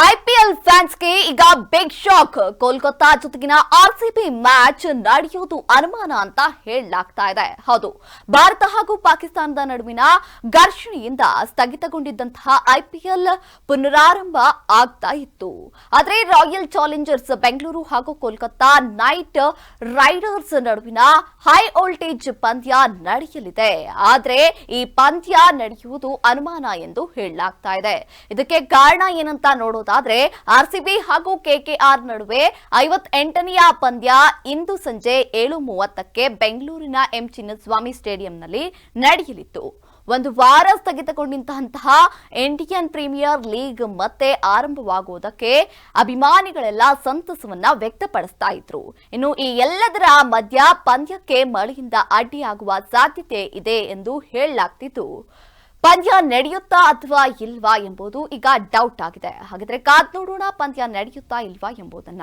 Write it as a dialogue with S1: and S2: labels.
S1: IPL ಫ್ಯಾನ್ಸ್ಗೆ ಈಗ big shock. Kolkata ಜೊತೆಗಿನ RCB match ನಡೆಯೋದು ಅನುಮಾನ ಅಂತ ಹೇಳಲಾಗ್ತಾ ಇದೆ. ಹೌದು, ಭಾರತ ಹಾಗೂ ಪಾಕಿಸ್ತಾನದ ನಡುವಿನ ಘರ್ಷಣೆಯಿಂದ ಸ್ಥಗಿತಗೊಂಡಿದ್ದಂತಹ ಐಪಿಎಲ್ ಪುನರಾರಂಭ ಆಗ್ತಾ ಇತ್ತು. ಆದರೆ ರಾಯಲ್ ಚಾಲೆಂಜರ್ಸ್ ಬೆಂಗಳೂರು ಹಾಗೂ ಕೋಲ್ಕತ್ತಾ ನೈಟ್ ರೈಡರ್ಸ್ ನಡುವಿನ ಹೈ ವೋಲ್ಟೇಜ್ ಪಂದ್ಯ ನಡೆಯಲಿದೆ. ಆದರೆ ಈ ಪಂದ್ಯ ನಡೆಯುವುದು ಅನುಮಾನ ಎಂದು ಹೇಳಲಾಗ್ತಾ ಇದೆ. ಇದಕ್ಕೆ ಕಾರಣ ಏನಂತ ನೋಡೋದಾದ್ರೆ, ಆರ್ಸಿಬಿ ಹಾಗೂ ಕೆಕೆಆರ್ ನಡುವೆ 58ನೆಯ ಪಂದ್ಯ ಇಂದು ಸಂಜೆ 7:30ಕ್ಕೆ ಬೆಂಗಳೂರಿನ ಎಂ ಚಿನ್ನಸ್ವಾಮಿ ಸ್ಟೇಡಿಯಂನಲ್ಲಿ ನಡೆಯಲಿತ್ತು. ಒಂದು ವಾರ ಸ್ಥಗಿತಗೊಂಡಂತಹ ಇಂಡಿಯನ್ ಪ್ರೀಮಿಯರ್ ಲೀಗ್ ಮತ್ತೆ ಆರಂಭವಾಗುವುದಕ್ಕೆ ಅಭಿಮಾನಿಗಳೆಲ್ಲ ಸಂತಸವನ್ನ ವ್ಯಕ್ತಪಡಿಸ್ತಾ ಇದ್ರು. ಇನ್ನು ಈ ಎಲ್ಲದರ ಮಧ್ಯ ಪಂದ್ಯಕ್ಕೆ ಮಳೆಯಿಂದ ಅಡ್ಡಿಯಾಗುವ ಸಾಧ್ಯತೆ ಇದೆ ಎಂದು ಹೇಳಲಾಗ್ತಿತ್ತು. ಪಂದ್ಯ ನಡೆಯುತ್ತಾ ಅಥವಾ ಇಲ್ವಾ ಎಂಬುದು ಈಗ ಡೌಟ್ ಆಗಿದೆ. ಹಾಗಿದ್ರೆ ಕಾದ್ ನೋಡೋಣ, ಪಂದ್ಯ ನಡೆಯುತ್ತಾ ಇಲ್ವಾ ಎಂಬುದನ್ನ.